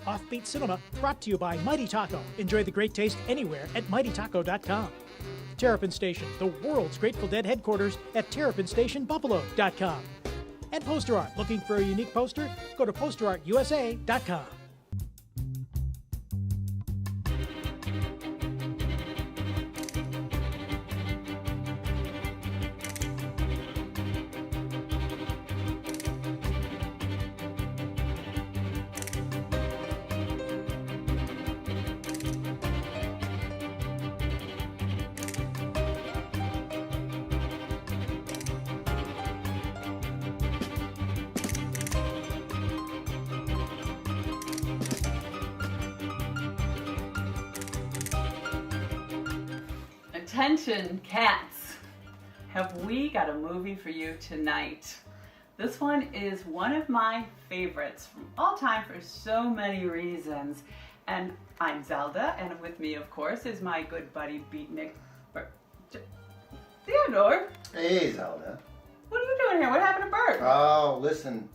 Offbeat Cinema, brought to you by Mighty Taco. Enjoy the great taste anywhere at mightytaco.com. Terrapin Station, the world's Grateful Dead headquarters at terrapinstationbuffalo.com. And poster art. Looking for a unique poster? Go to posterartusa.com. Attention, cats! Have we got a movie for you tonight? This one is one of my favorites from all time for so many reasons. And I'm Zelda, and with me, of course, is my good buddy Beatnik. Theodore! Hey, Zelda. What are you doing here? What happened to Bert? Oh, listen.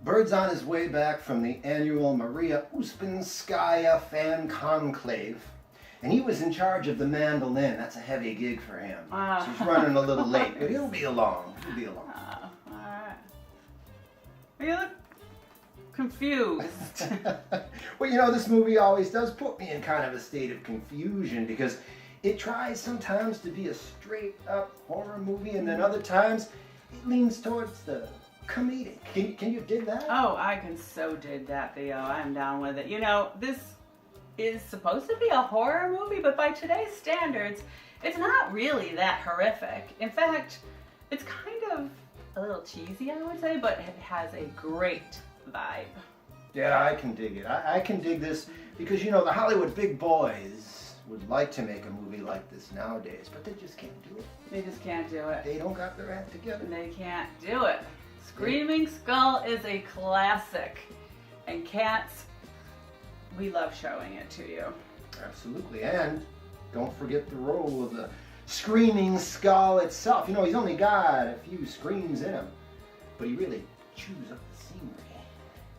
Bird's on his way back from the annual Maria Uspinskaya fan conclave. And he was in charge of the mandolin. That's a heavy gig for him. So he's running a little late, but he'll be along. He'll be along. All right. You look confused. Well, you know, this movie always does put me in kind of a state of confusion because it tries sometimes to be a straight-up horror movie, and then other times it leans towards the comedic. Can you dig that? Oh, I can so dig that, Theo. I'm down with it. You know, this is supposed to be a horror movie, but by today's standards, it's not really that horrific. In fact, it's kind of a little cheesy, I would say, but it has a great vibe. Yeah, I can dig it. I can dig this because, you know, the Hollywood big boys would like to make a movie like this nowadays, but they just can't do it. They just can't do it. They don't got their act together. They can't do it. Screaming Skull is a classic, and cats, we love showing it to you. Absolutely, and don't forget the role of the Screaming Skull itself. You know, he's only got a few screams in him, but he really chews up the scenery.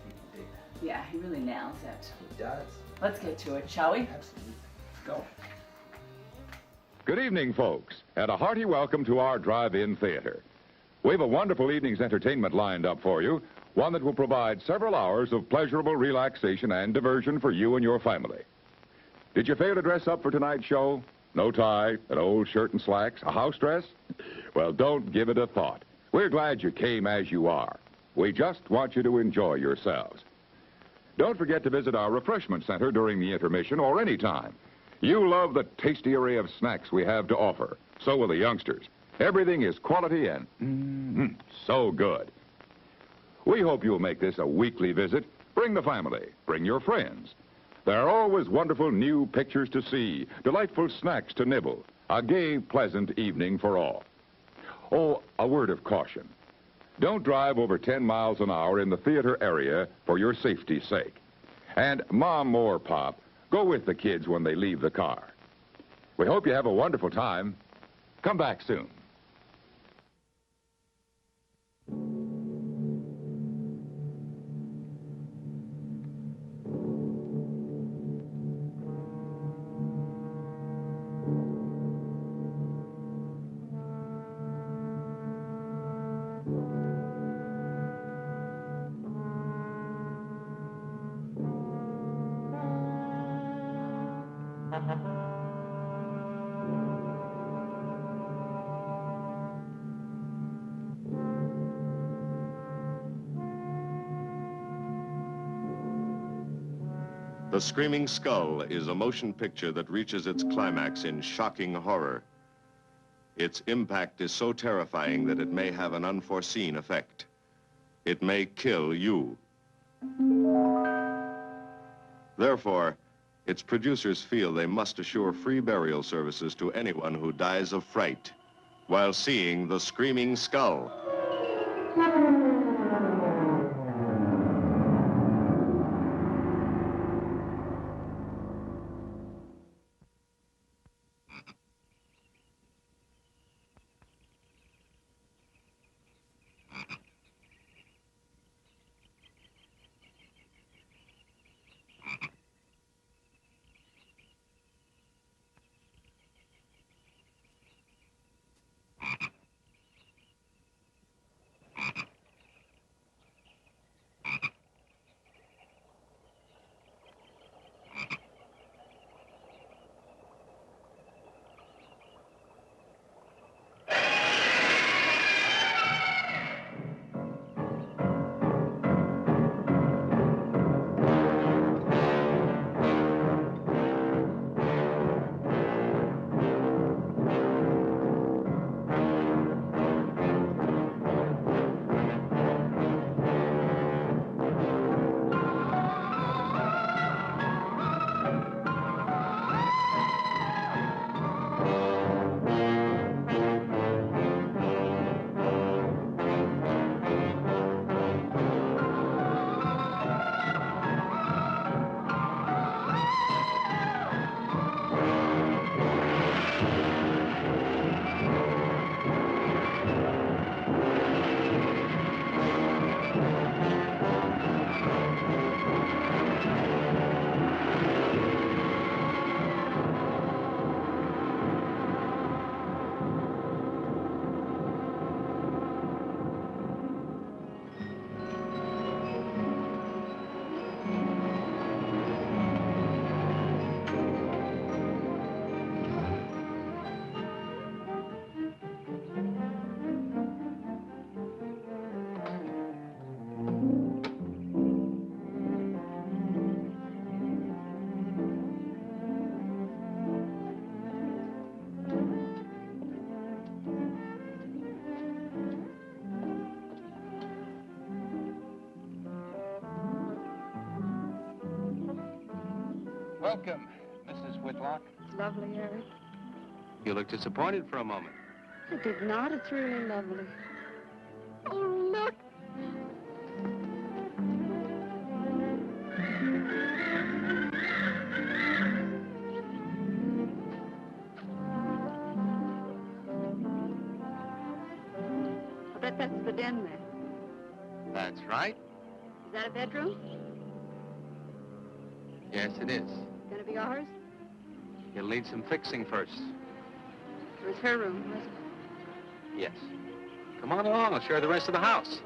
You can dig that. Yeah, he really nails it. He does. Let's get to it, shall we? Absolutely. Go. Good evening, folks, and a hearty welcome to our drive-in theater. We have a wonderful evening's entertainment lined up for you, one that will provide several hours of pleasurable relaxation and diversion for you and your family. Did you fail to dress up for tonight's show? No tie, an old shirt and slacks, a house dress? Well, don't give it a thought. We're glad you came as you are. We just want you to enjoy yourselves. Don't forget to visit our refreshment center during the intermission or any time. You love the tasty array of snacks we have to offer. So will the youngsters. Everything is quality and so good. We hope you'll make this a weekly visit. Bring the family. Bring your friends. There are always wonderful new pictures to see, delightful snacks to nibble, a gay, pleasant evening for all. Oh, a word of caution. Don't drive over 10 miles an hour in the theater area for your safety's sake. And Mom or Pop, go with the kids when they leave the car. We hope you have a wonderful time. Come back soon. The Screaming Skull is a motion picture that reaches its climax in shocking horror. Its impact is so terrifying that it may have an unforeseen effect. It may kill you. Therefore, its producers feel they must assure free burial services to anyone who dies of fright while seeing The Screaming Skull. Welcome, Mrs. Whitlock. It's lovely, Eric. You look disappointed for a moment. I did not. It's really lovely. Oh, look. I bet that's the den there. That's right. Is that a bedroom? Yes, it is. Gonna be ours? You'll need some fixing first. It was her room, wasn't it? Yes. Come on along, I'll show you the rest of the house.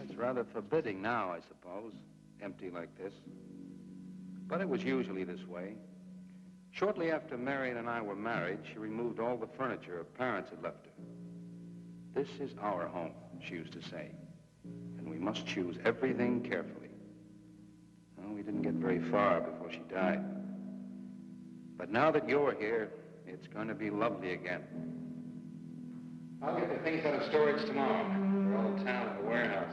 It's rather forbidding now, I suppose, empty like this. But it was usually this way. Shortly after Marion and I were married, she removed all the furniture her parents had left her. This is our home, she used to say, and we must choose everything carefully. Well, we didn't get very far before she died. But now that you're here, it's going to be lovely again. I'll get the things out of storage tomorrow. They're all in town at the warehouse.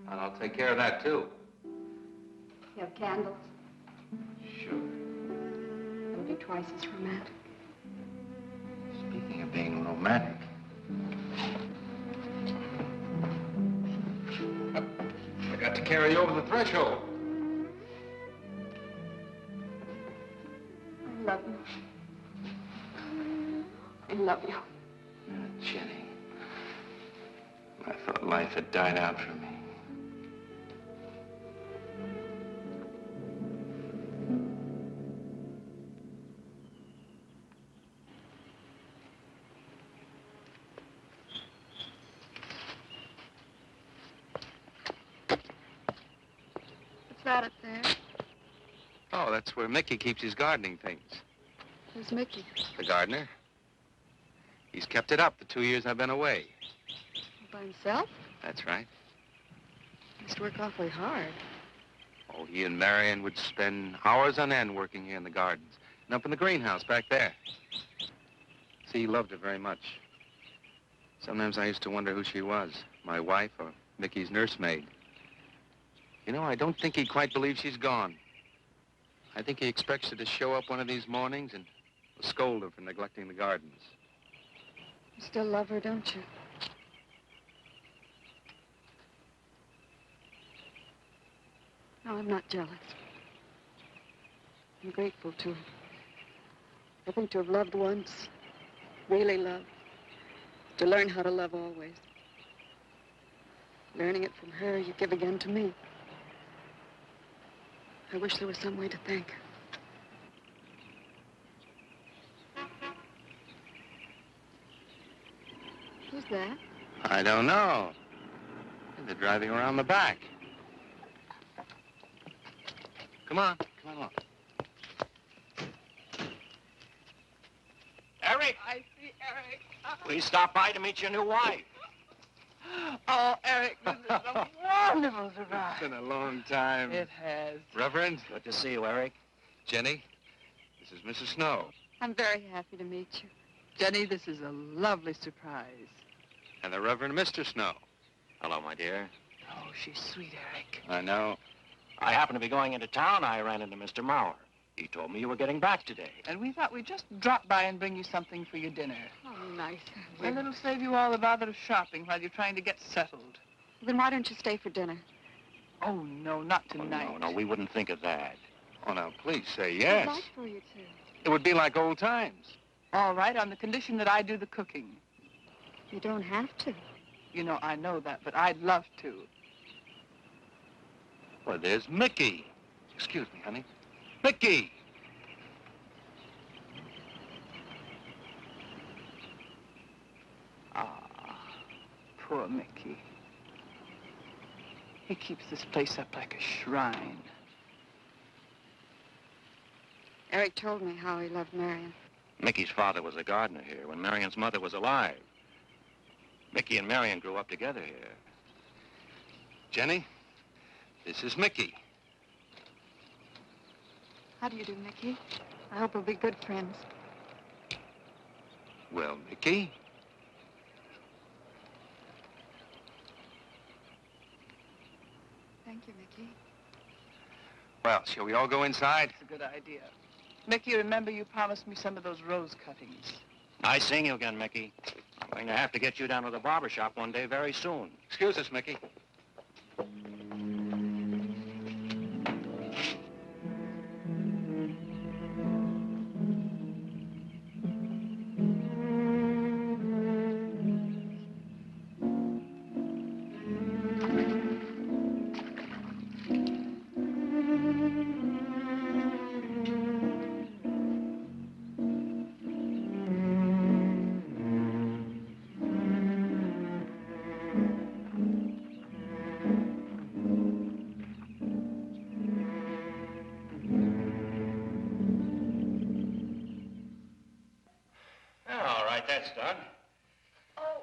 And I'll take care of that, too. You have candles? Sure. It'll be twice as romantic. Speaking of being romantic. I got to carry you over the threshold. I love you. I love you. Jenny, I thought life had died out for me. What's that up there? Oh, that's where Mickey keeps his gardening things. Who's Mickey? The gardener. He's kept it up the 2 years I've been away. By himself? That's right. He must work awfully hard. Oh, he and Marion would spend hours on end working here in the gardens and up in the greenhouse back there. See, he loved her very much. Sometimes I used to wonder who she was, my wife or Mickey's nursemaid. You know, I don't think he quite believes she's gone. I think he expects her to show up one of these mornings and scold her for neglecting the gardens. You still love her, don't you? No, I'm not jealous. I'm grateful to her. I think to have loved once, really loved, to learn how to love always. Learning it from her, you give again to me. I wish there was some way to thank her. Who's that? I don't know. They're driving around the back. Come on along. Eric! I see Eric. We stopped by to meet your new wife. Oh, Eric, this is a wonderful surprise. It's been a long time. It has. Reverend. Good to see you, Eric. Jenny, this is Mrs. Snow. I'm very happy to meet you. Jenny, this is a lovely surprise. And the Reverend Mr. Snow. Hello, my dear. Oh, she's sweet, Eric. I know. I happened to be going into town. I ran into Mr. Mauer. He told me you were getting back today. And we thought we'd just drop by and bring you something for your dinner. Oh, nice. And it'll save you all the bother of shopping while you're trying to get settled. Then why don't you stay for dinner? Oh, no, not Oh, tonight. no, we wouldn't think of that. Oh, now, please say I'd yes. like for you to. It would be like old times. All right, on the condition that I do the cooking. You don't have to. You know, I know that, but I'd love to. Well, there's Mickey. Excuse me, honey. Mickey! Poor Mickey. He keeps this place up like a shrine. Eric told me how he loved Marion. Mickey's father was a gardener here when Marion's mother was alive. Mickey and Marion grew up together here. Jenny, this is Mickey. How do you do, Mickey? I hope we'll be good friends. Well, Mickey? Thank you, Mickey. Well, shall we all go inside? It's a good idea. Mickey, remember you promised me some of those rose cuttings. Nice seeing you again, Mickey. I'm going to have to get you down to the barber shop one day very soon. Excuse us, Mickey. All right, that's done. Oh,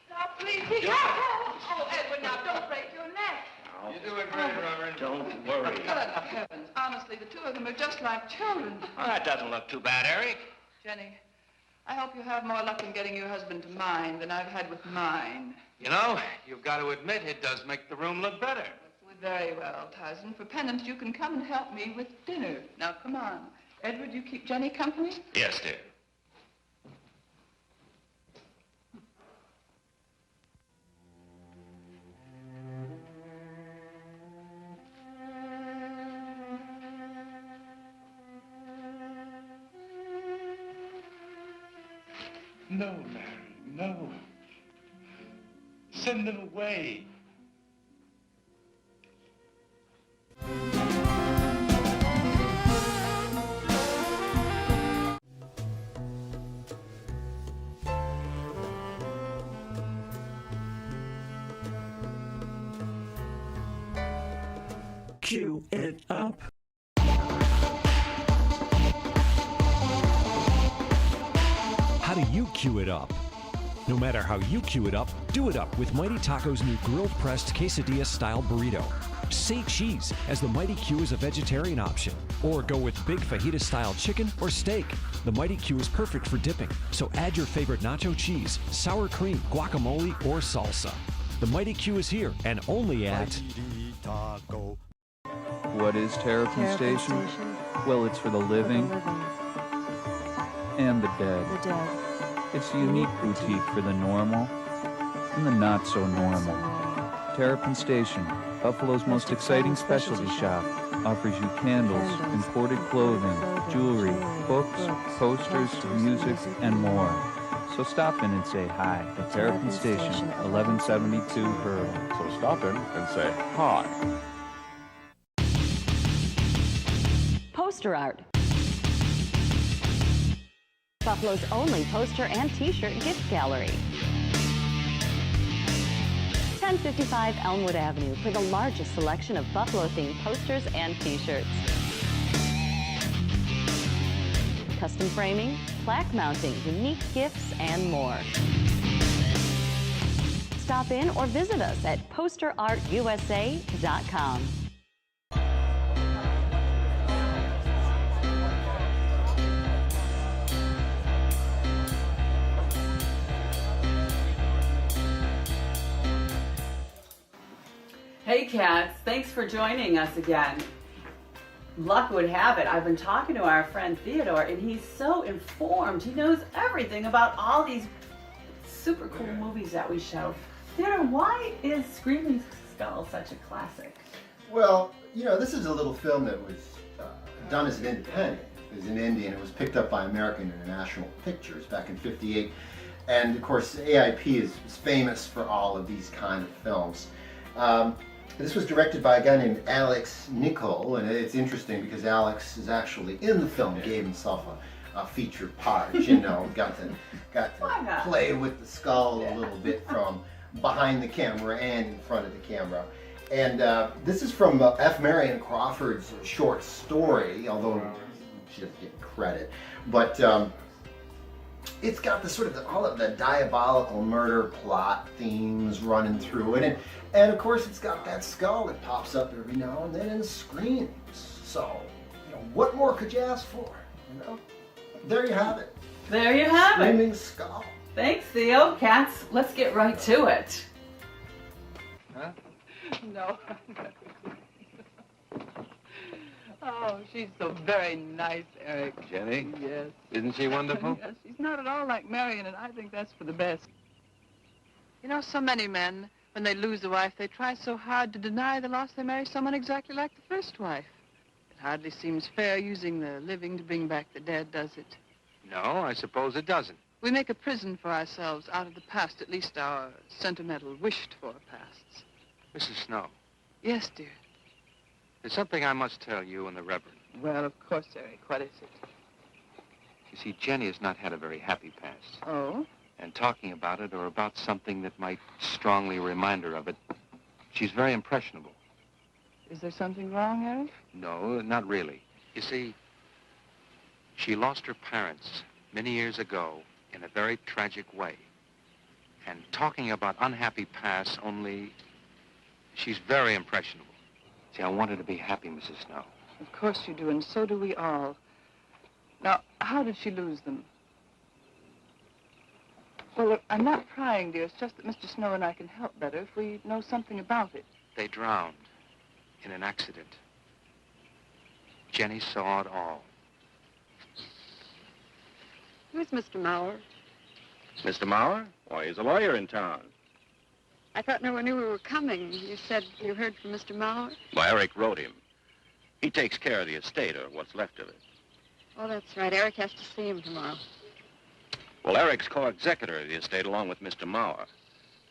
now please. Oh, Edward, now don't break your neck. You're doing great, Robert. Don't worry. Good heavens. Honestly, the two of them are just like children. Well, that doesn't look too bad, Eric. Jenny, I hope you have more luck in getting your husband to mine than I've had with mine. You know, you've got to admit it does make the room look better. Very well, Tyson. For penance, you can come and help me with dinner. Now, come on. Edward, you keep Jenny company? Yes, dear. No, Mary, no. Send them away. Cue it up. How do you cue it up? No matter how you cue it up, do it up with Mighty Taco's new grilled pressed quesadilla-style burrito. Say cheese, as the Mighty Q is a vegetarian option. Or go with big fajita-style chicken or steak. The Mighty Q is perfect for dipping, so add your favorite nacho cheese, sour cream, guacamole, or salsa. The Mighty Q is here and only at... What is Terrapin Station? Well, it's for the living and the dead. It's a unique boutique for the normal and the not so normal. Terrapin Station, Buffalo's most exciting specialty shop, offers you candles, imported clothing, jewelry, books, posters, music, and more. So stop in and say hi at Terrapin Station, 1172 Pearl. So stop in and say hi. Poster art. Buffalo's only poster and t-shirt gift gallery. 1055 Elmwood Avenue for the largest selection of Buffalo-themed posters and t-shirts. Custom framing, plaque mounting, unique gifts, and more. Stop in or visit us at posterartusa.com. Hey cats, thanks for joining us again. Luck would have it, I've been talking to our friend Theodore and he's so informed. He knows everything about all these super cool movies that we show. Theodore, why is Screaming Skull such a classic? Well, you know, this is a little film that was done as an independent. It was in India and it was picked up by American International Pictures back in '58. And of course, AIP is famous for all of these kind of films. This was directed by a guy named Alex Nicol, and it's interesting because Alex is actually in the film, gave himself a feature part, you know, got to play with the skull a little bit from behind the camera and in front of the camera. And this is from F. Marion Crawford's short story, although she doesn't get credit. But it's got the sort of all of the diabolical murder plot themes running through it, and of course it's got that skull that pops up every now and then and screams. So, you know, what more could you ask for? You know, there you have it. There you have it. Screaming skull. Thanks, Theo. Cats, let's get right to it. Huh? No. Oh, she's so very nice, Eric. Jenny? Yes. Isn't she wonderful? Yes, she's not at all like Marion, and I think that's for the best. You know, so many men, when they lose a wife, they try so hard to deny the loss they marry someone exactly like the first wife. It hardly seems fair using the living to bring back the dead, does it? No, I suppose it doesn't. We make a prison for ourselves out of the past, at least our sentimental, wished-for pasts. Mrs. Snow, Yes, dear. there's something I must tell you and the Reverend. Well, of course, Eric. What is it? You see, Jenny has not had a very happy past. Oh? And talking about it or about something that might strongly remind her of it, she's very impressionable. Is there something wrong, Eric? No, not really. You see, she lost her parents many years ago in a very tragic way. And talking about unhappy past only, she's very impressionable. See, I want her to be happy, Mrs. Snow. Of course you do, and so do we all. Now, how did she lose them? Well, look, I'm not prying, dear. It's just that Mr. Snow and I can help better if we know something about it. They drowned in an accident. Jenny saw it all. Who's Mr. Mauer? Mr. Mauer? Why, he's a lawyer in town. I thought no one knew we were coming. You said you heard from Mr. Mauer? Well, Eric wrote him. He takes care of the estate, or what's left of it. Oh, that's right. Eric has to see him tomorrow. Well, Eric's co-executor of the estate along with Mr. Mauer.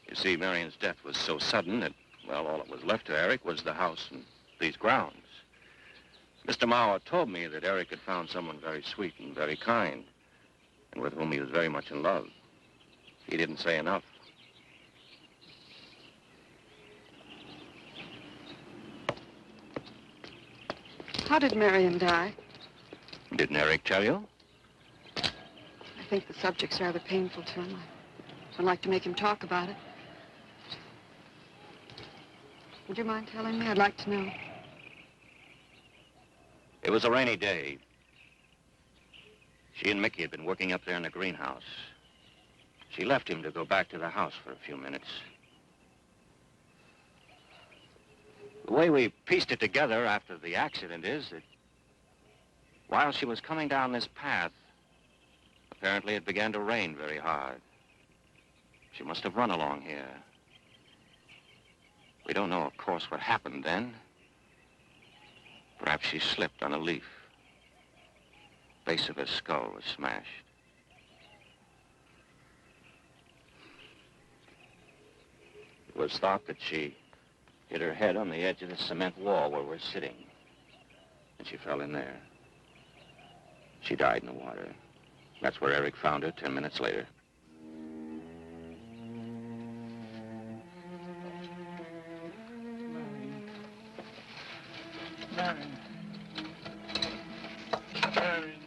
You see, Marion's death was so sudden that, well, all that was left to Eric was the house and these grounds. Mr. Mauer told me that Eric had found someone very sweet and very kind, and with whom he was very much in love. He didn't say enough. How did Marion die? Didn't Eric tell you? I think the subject's rather painful to him. I don't like to make him talk about it. Would you mind telling me? I'd like to know. It was a rainy day. She and Mickey had been working up there in the greenhouse. She left him to go back to the house for a few minutes. The way we pieced it together after the accident is that while she was coming down this path, apparently it began to rain very hard. She must have run along here. We don't know, of course, what happened then. Perhaps she slipped on a leaf. Base of her skull was smashed. It was thought that she hit her head on the edge of the cement wall where we're sitting. And she fell in there. She died in the water. That's where Eric found her 10 minutes later. Marion. Marion,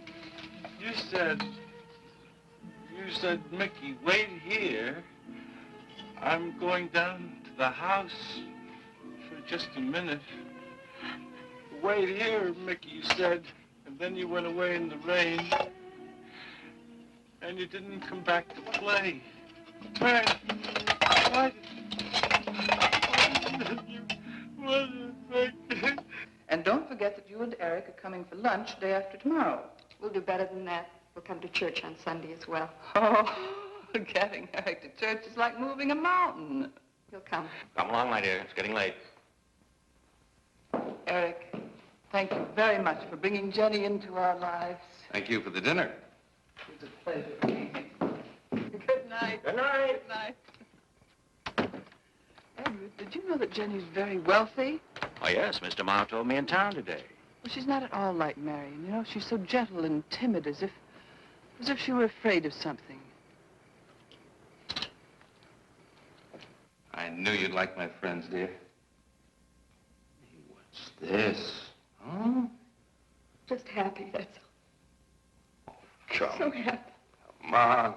you said, Mickey, wait here. I'm going down to the house for just a minute. Wait here, Mickey, you said, and then you went away in the rain, and you didn't come back to play. Marion, why did you... And don't forget that you and Eric are coming for lunch day after tomorrow. We'll do better than that. We'll come to church on Sunday as well. Oh, getting Eric to church is like moving a mountain. He'll come. Come along, my dear. It's getting late. Eric, thank you very much for bringing Jenny into our lives. Thank you for the dinner. It was a pleasure. Good night. Good night. Good night. Edward, did you know that Jenny's very wealthy? Oh, yes. Mr. Mauer told me in town today. Well, she's not at all like Marion. You know, she's so gentle and timid, as if she were afraid of something. I knew you'd like my friends, dear. What's this? Huh? Just happy, that's all. chum. So happy. Come on.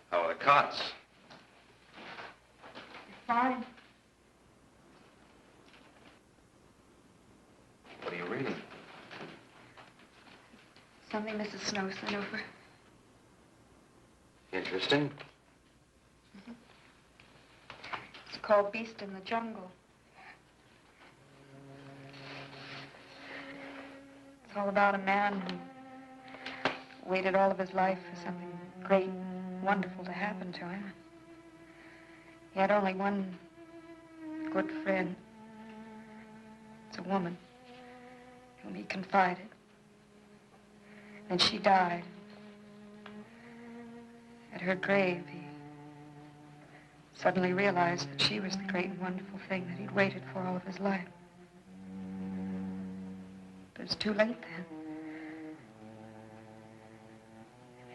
How are the cots? Fine. What are you reading? Something Mrs. Snow sent over. Interesting. It's called Beast in the Jungle. It's all about a man who waited all of his life for something great, wonderful to happen to him. He had only one good friend. It's a woman whom he confided. And she died. At her grave, he suddenly realized that she was the great and wonderful thing that he'd waited for all of his life. But it's too late then.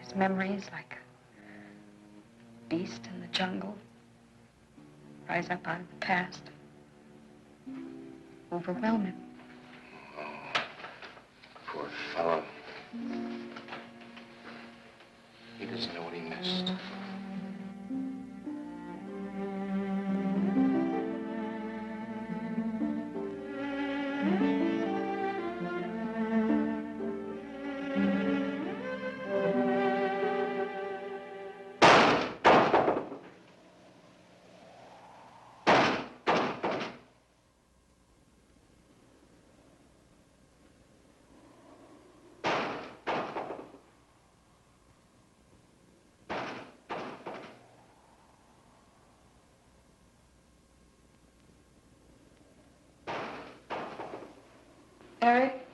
His memories, like a beast in the jungle, rise up out of the past, overwhelm him. Oh, poor fellow. He doesn't know what he missed. Eric?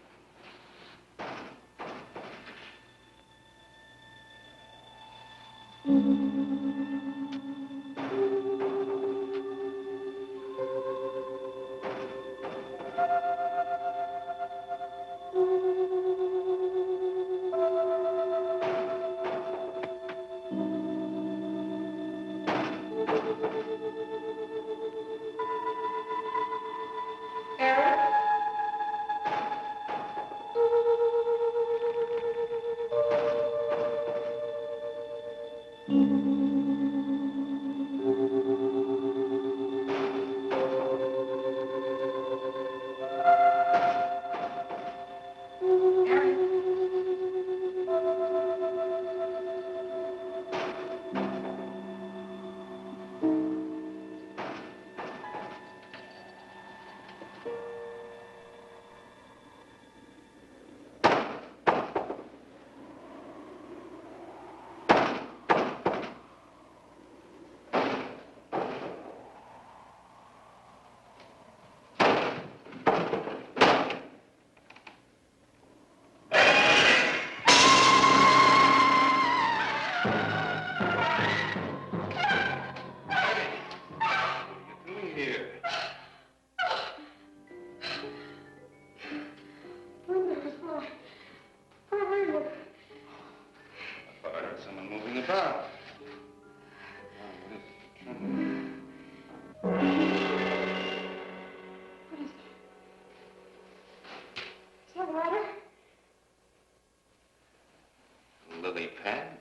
Lily pad?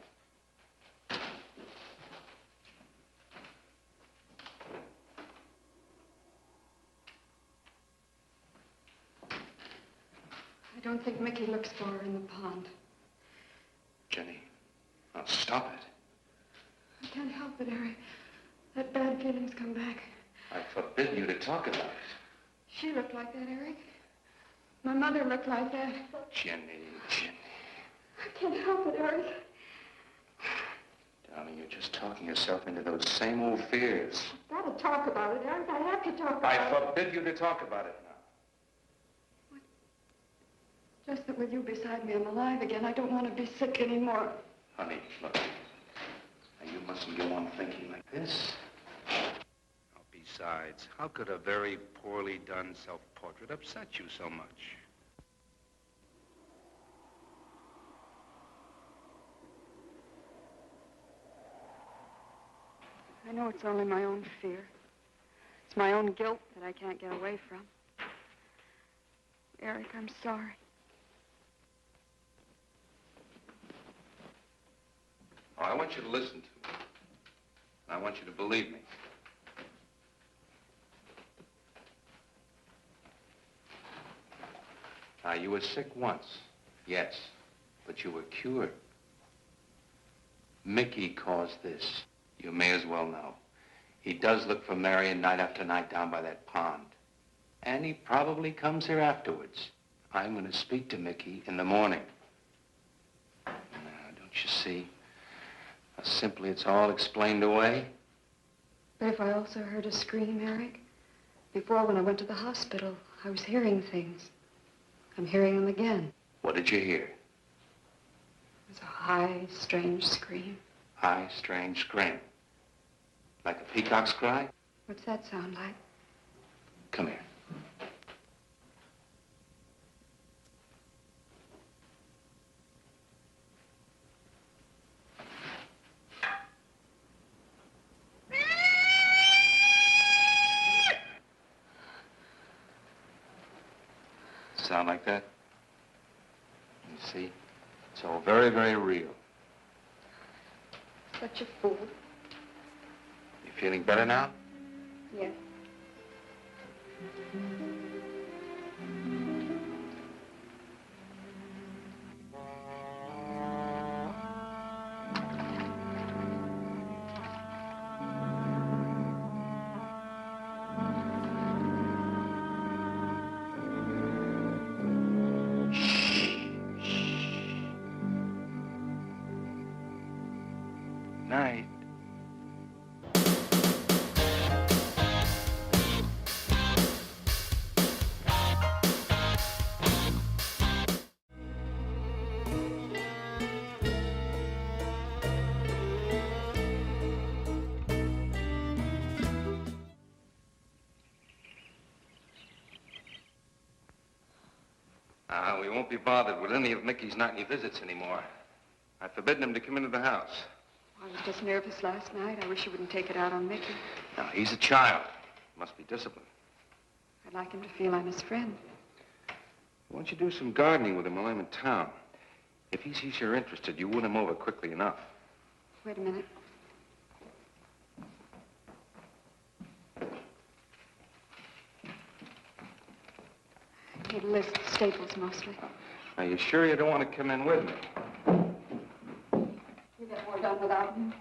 I don't think Mickey looks for her in the pond. Jenny, now stop it. I can't help it, Eric. That bad feeling's come back. I forbid you to talk about it. She looked like that, Eric. My mother looked like that. Jenny. I can't help it, Eric. Darling, you're just talking yourself into those same old fears. I've got to talk about it, Eric. I have to talk about I it. forbid you to talk about it now. Just that with you beside me, I'm alive again. I don't want to be sick anymore. Honey, look. Now, you mustn't go on thinking like this. Besides, how could a very poorly done self-portrait upset you so much? I know it's only my own fear. It's my own guilt that I can't get away from. Eric, I'm sorry. Oh, I want you to listen to me. I want you to believe me. Now, you were sick once, yes, but you were cured. Mickey caused this. You may as well know. He does look for Marion night after night down by that pond. And he probably comes here afterwards. I'm going to speak to Mickey in the morning. Now, don't you see? How simply it's all explained away. But if I also heard a scream, Eric, before when I went to the hospital, I was hearing things. I'm hearing them again. What did you hear? It was a high, strange scream. High, strange scream. Like a peacock's cry? What's that sound like? Come here. Sound like that? You see? It's all very, very real. Such a fool. You feeling better now? Yes. Night. We won't be bothered with any of Mickey's nightly visits anymore. I've forbidden him to come into the house. I was just nervous last night. I wish you wouldn't take it out on Mickey. Now, he's a child. He must be disciplined. I'd like him to feel I'm his friend. Why don't you do some gardening with him while I'm in town? If he sees you're interested, you win him over quickly enough. Wait a minute. I need a list of staples mostly. Are you sure you don't want to come in with me? You get more done without me.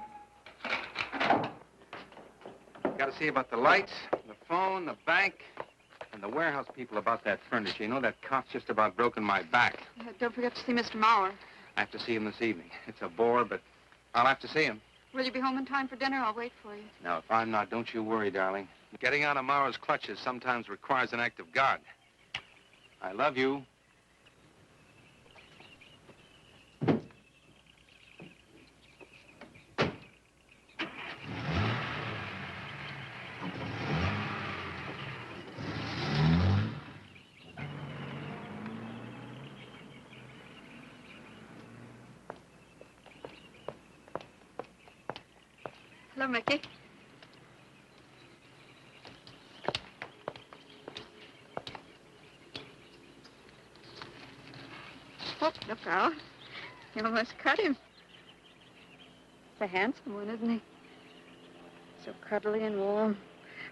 Got to see about the lights, the phone, the bank, and the warehouse people about that furniture. You know, that cop's just about broken my back. Don't forget to see Mr. Mauer. I have to see him this evening. It's a bore, but I'll have to see him. Will you be home in time for dinner? I'll wait for you. Now, if I'm not, don't you worry, darling. Getting out of Mauer's clutches sometimes requires an act of God. I love you. Hello, Mickey. Oh, look out. You almost cut him. He's a handsome one, isn't he? So cuddly and warm.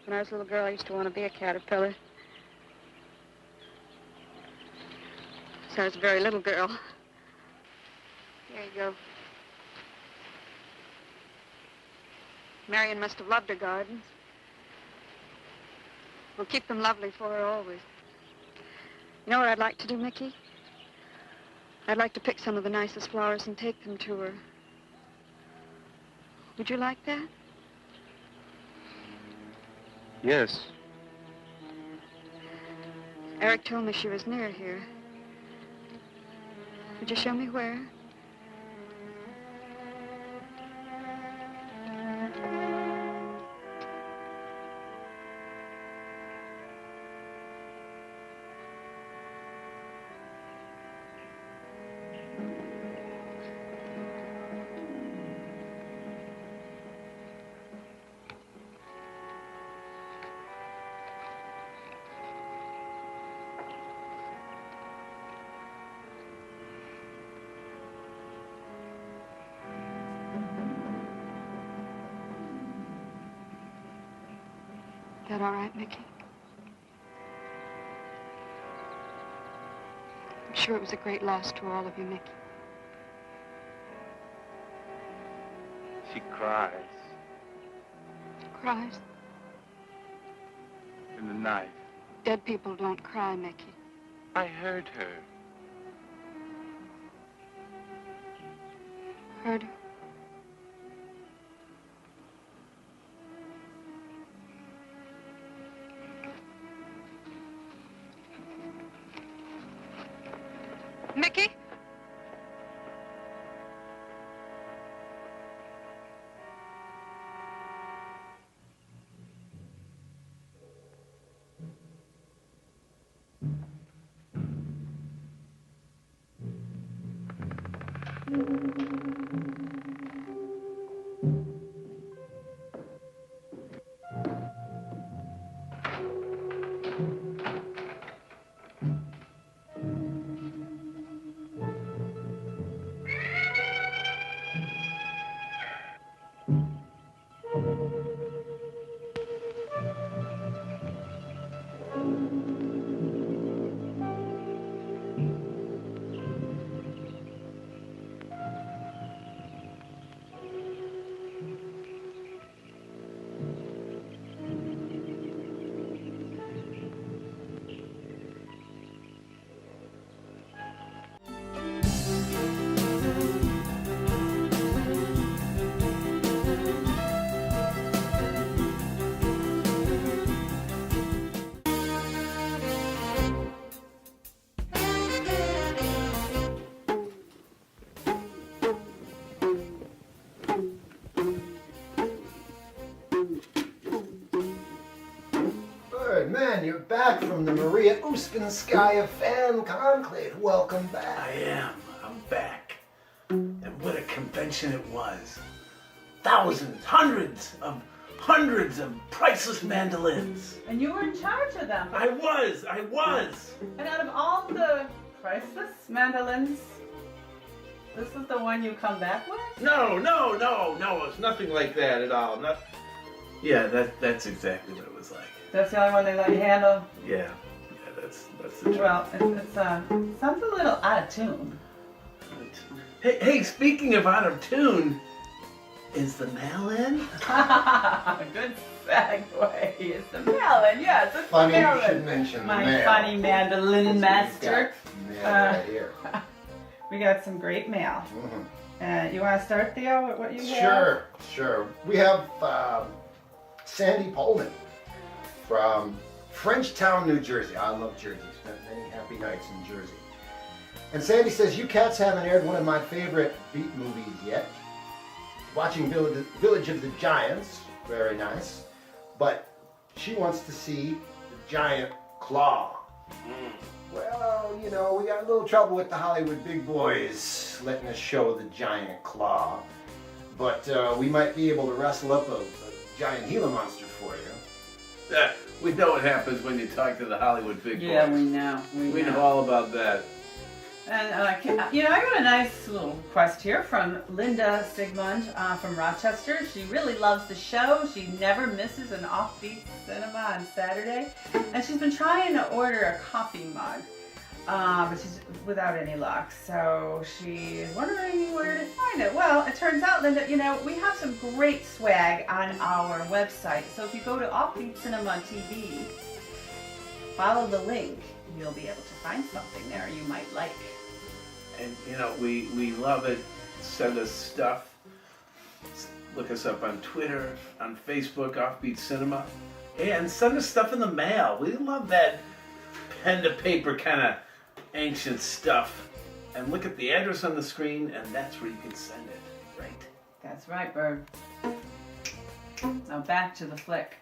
When I was a little girl, I used to want to be a caterpillar. So I was a very little girl. Here you go. Marion must have loved her gardens. We'll keep them lovely for her always. You know what I'd like to do, Mickey? I'd like to pick some of the nicest flowers and take them to her. Would you like that? Yes. Eric told me she was near here. Would you show me where? that all right, Mickey? I'm sure it was a great loss to all of you, Mickey. She cries Cries? in the night. Dead people don't cry, Mickey. I heard her. Heard her? Mickey? Man, you're back from the Maria Uspinskaya fan conclave. Welcome back. I am. I'm back. And what a convention it was. Thousands, hundreds of priceless mandolins. And you were in charge of them. I was. And out of all the priceless mandolins, this is the one you come back with? No. It's nothing like that at all. Yeah, that's exactly what it was like. That's the only one they let you handle? Yeah, that's the truth. Well, it sounds a little out of tune. Hey, speaking of out of tune, is the mail in? Good segue. It's the mail in, yes. It's Funny the mail you should mention My the mail. funny mandolin master. Mail right here. We got some great mail. You want to start, Theo, with what you have? Sure. We have Sandy Pullman from Frenchtown, New Jersey. I love Jersey. Spent many happy nights in Jersey. And Sandy says, you cats haven't aired one of my favorite beat movies yet. Watching Village of the Giants, very nice. But she wants to see the giant claw. Well, you know, we got a little trouble with the Hollywood big boys letting us show the giant claw. But we might be able to wrestle up a giant Gila monster for you. We know what happens when you talk to the Hollywood big boys. Yeah, we know. We know all about that. And, I got a nice little request here from Linda Sigmund from Rochester. She really loves the show. She never misses an offbeat cinema on Saturday. And she's been trying to order a coffee mug, but she's without any luck. So she's wondering where to find it. Well, it turns out, Linda, we have some great swag on our website. So if you go to Offbeat Cinema TV, follow the link, you'll be able to find something there you might like. And we love it. Send us stuff. Look us up on Twitter, on Facebook, Offbeat Cinema. And send us stuff in the mail. We love that pen to paper kind of ancient stuff. And look at the address on the screen, and that's where you can send it, right? That's right, Bird. Now back to the flick.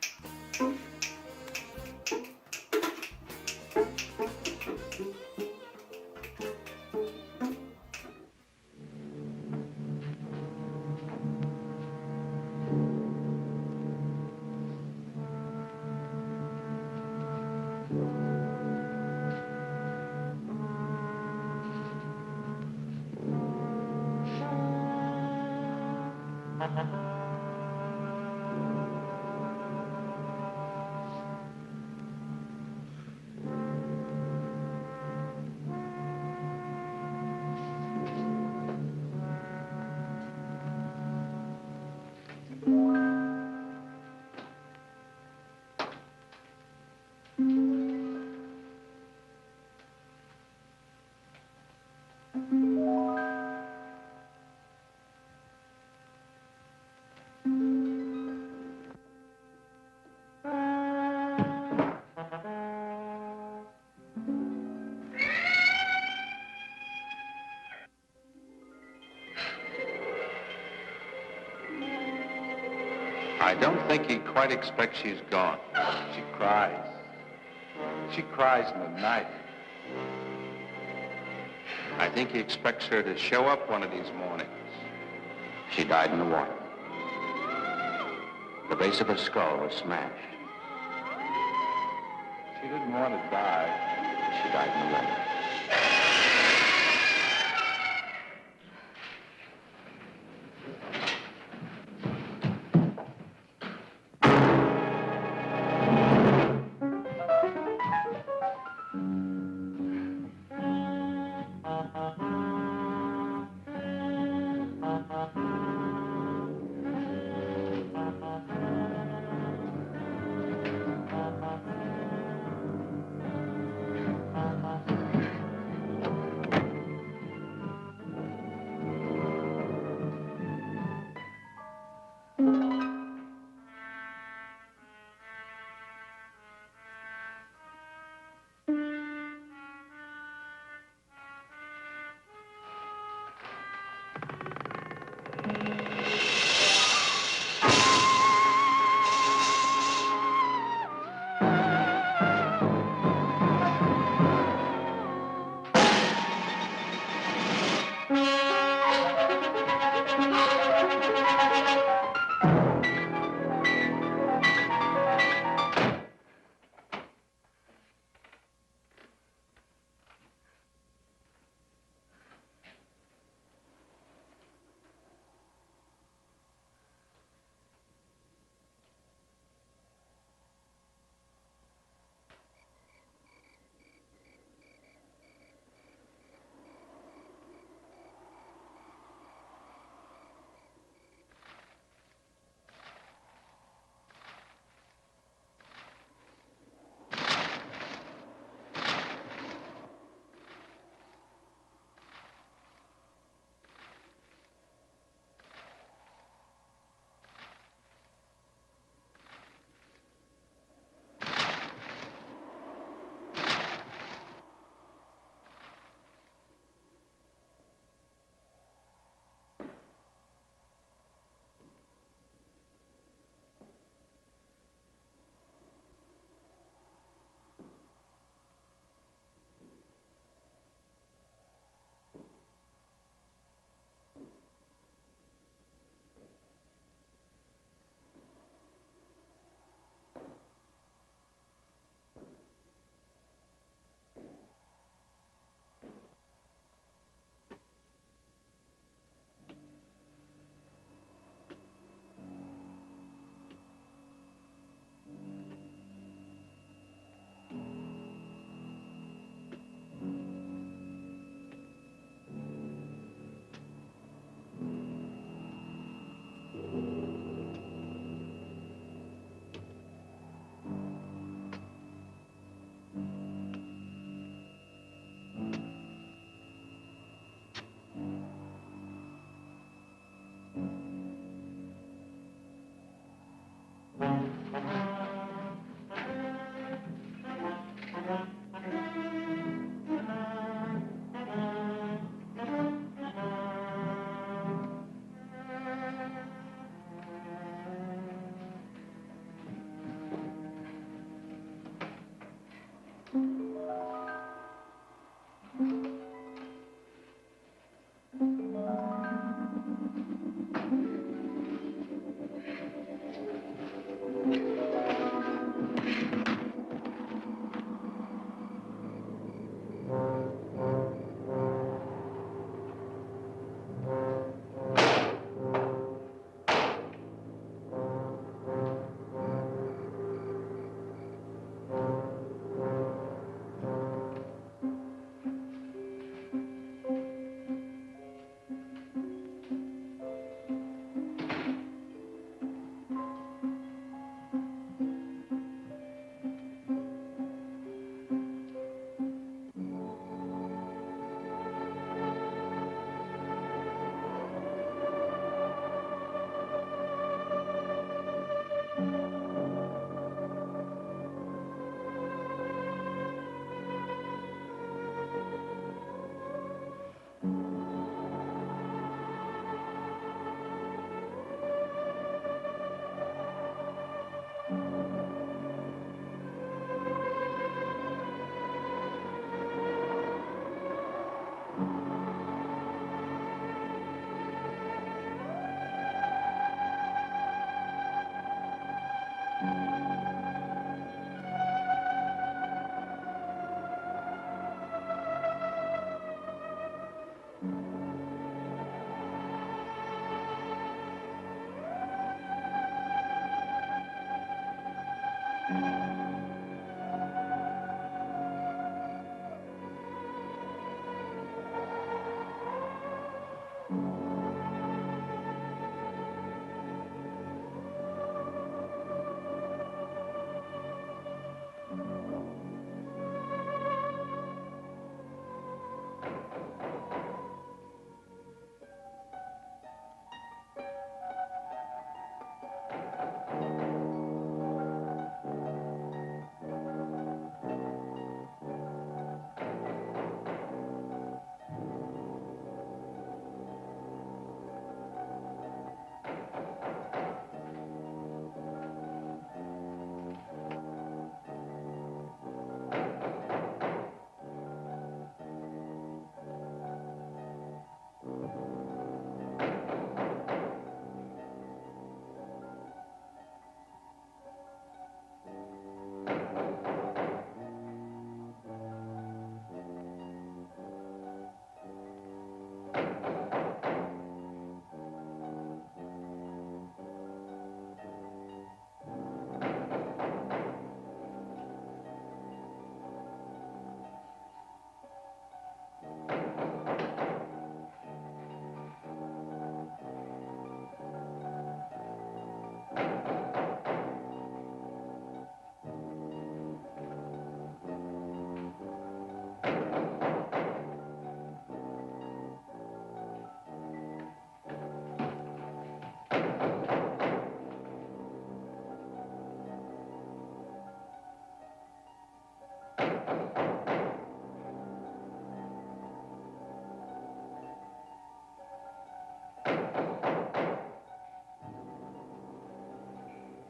I don't think he quite expects she's gone. She cries. She cries in the night. I think he expects her to show up one of these mornings. She died in the water. The base of her skull was smashed. She didn't want to die. She died in the water.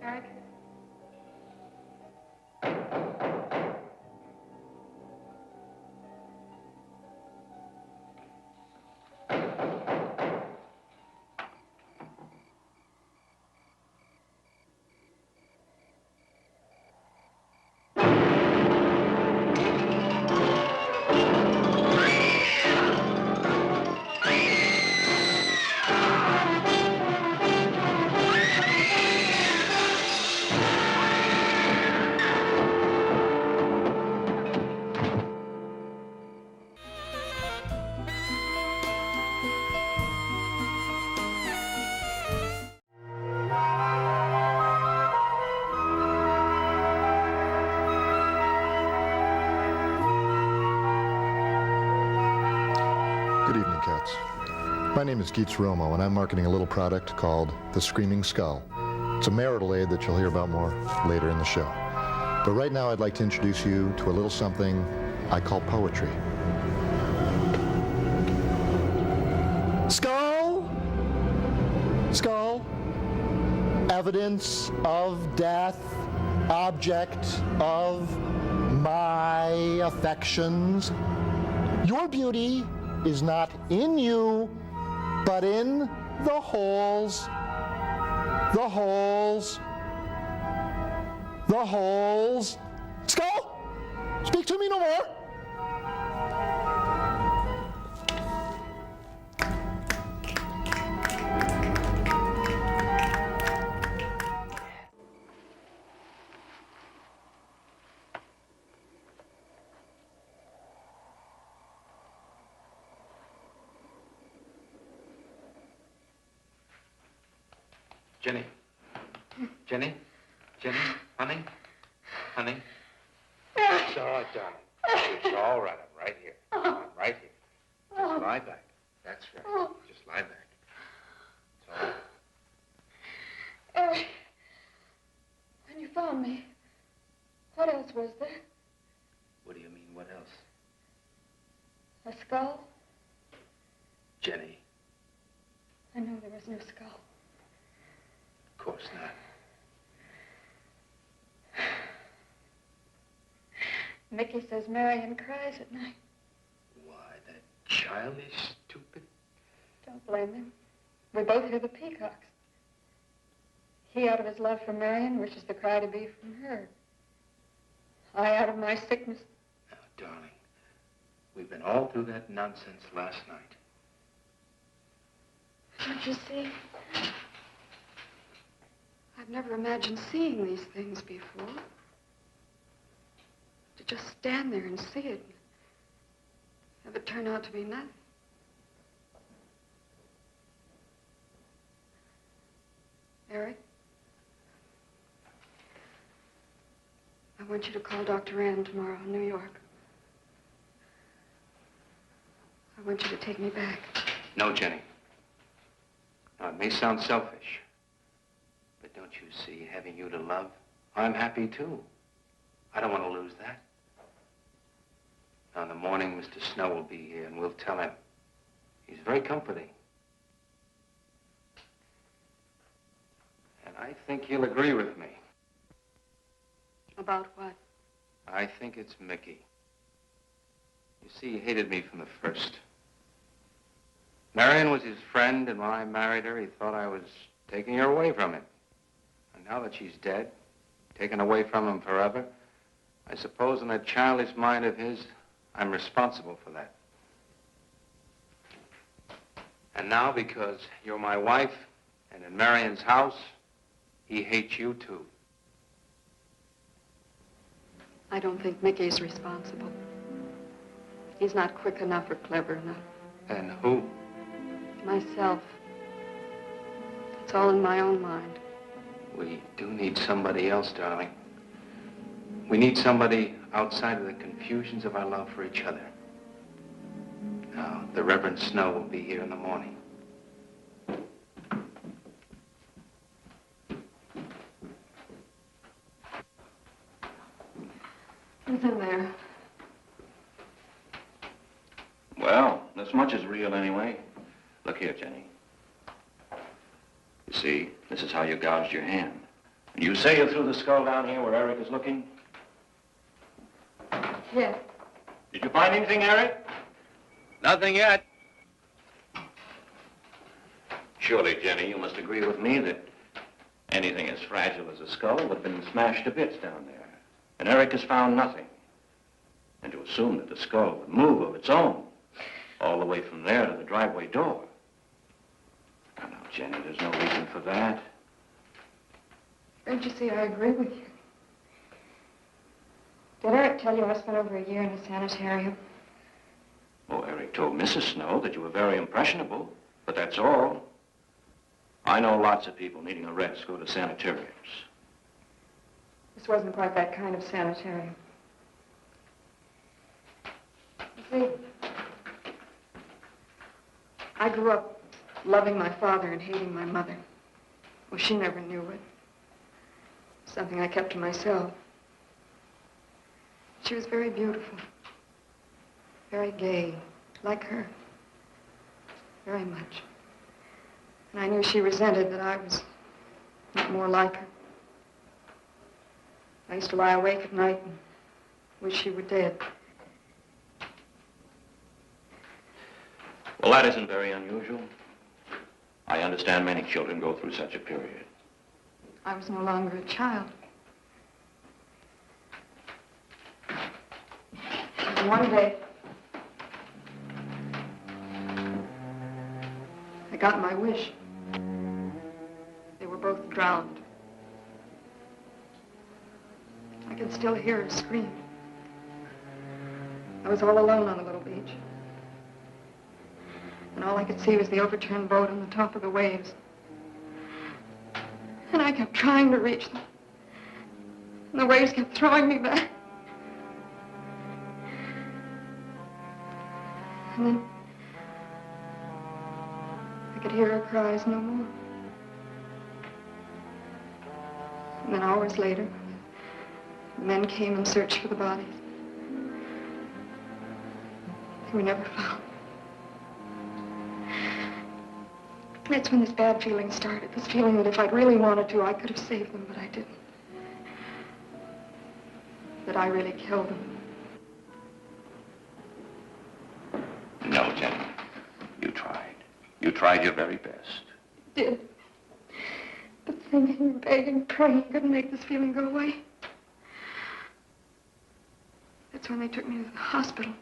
Eric? Good evening, cats. My name is Geets Romo, and I'm marketing a little product called the Screaming Skull. It's a marital aid that you'll hear about more later in the show. But right now, I'd like to introduce you to a little something I call poetry. Skull! Skull. Evidence of death. Object of my affections. Your beauty is not in you, but in the holes, the holes, the holes. Skull, speak to me no more. Jenny. Jenny? Jenny? Honey? Honey? It's all right, darling. It's all right. I'm right here. I'm right here. Just lie back. That's right. Just lie back. It's all right. Eric, when you found me, what else was there? What do you mean, what else? A skull? Jenny, I know there was no skull. of course not. Mickey says Marion cries at night. Why, that childish, stupid... Don't blame him. We both hear the peacocks. He out of his love for Marion wishes the cry to be from her. I out of my sickness. Now, darling, we've been all through that nonsense last night. Don't you see? I've never imagined seeing these things before. To just stand there and see it. Have it turn out to be nothing. Eric? I want you to call Dr. Ann tomorrow in New York. I want you to take me back. No, Jenny. Now, it may sound selfish, but don't you see, having you to love, I'm happy too. I don't want to lose that. Now, in the morning, Mr. Snow will be here, and we'll tell him. He's very comforting. And I think he'll agree with me. About what? I think it's Mickey. You see, he hated me from the first. Marion was his friend, and when I married her, he thought I was taking her away from him. And now that she's dead, taken away from him forever, I suppose in that childish mind of his, I'm responsible for that. And now, because you're my wife, and in Marion's house, he hates you too. I don't think Mickey's responsible. He's not quick enough or clever enough. And who? Myself. It's all in my own mind. We do need somebody else, darling. We need somebody outside of the confusions of our love for each other. Now, the Reverend Snow will be here in the morning. Who's in there? Well, this much is real anyway. Look here, Jenny. You see, this is how you gouged your hand. You say you threw the skull down here where Eric is looking? Yes. Did you find anything, Eric? Nothing yet. Surely, Jenny, you must agree with me that anything as fragile as a skull would have been smashed to bits down there. And Eric has found nothing. And to assume that the skull would move of its own, all the way from there to the driveway door. Now, Jenny, there's no reason for that. Don't you see, I agree with you. Did Eric tell you I spent over a year in a sanitarium? Oh, Eric told Mrs. Snow that you were very impressionable, but that's all. I know lots of people needing a rest go to sanitariums. This wasn't quite that kind of sanitarium. You see, I grew up loving my father and hating my mother. Well, she never knew it. Something I kept to myself. She was very beautiful, very gay, like her, very much. And I knew she resented that I was not more like her. I used to lie awake at night and wish she were dead. Well, that isn't very unusual. I understand many children go through such a period. I was no longer a child. And one day, I got my wish. They were both drowned. I could still hear her scream. I was all alone on the little beach. And all I could see was the overturned boat on the top of the waves. And I kept trying to reach them. And the waves kept throwing me back. And then I could hear her cries no more. And then hours later, the men came and searched for the bodies. They were never found. That's when this bad feeling started. This feeling that if I'd really wanted to, I could have saved them, but I didn't. That I really killed them. No, Jenny. You tried. You tried your very best. Did. But thinking, begging, praying couldn't make this feeling go away. That's when they took me to the hospital.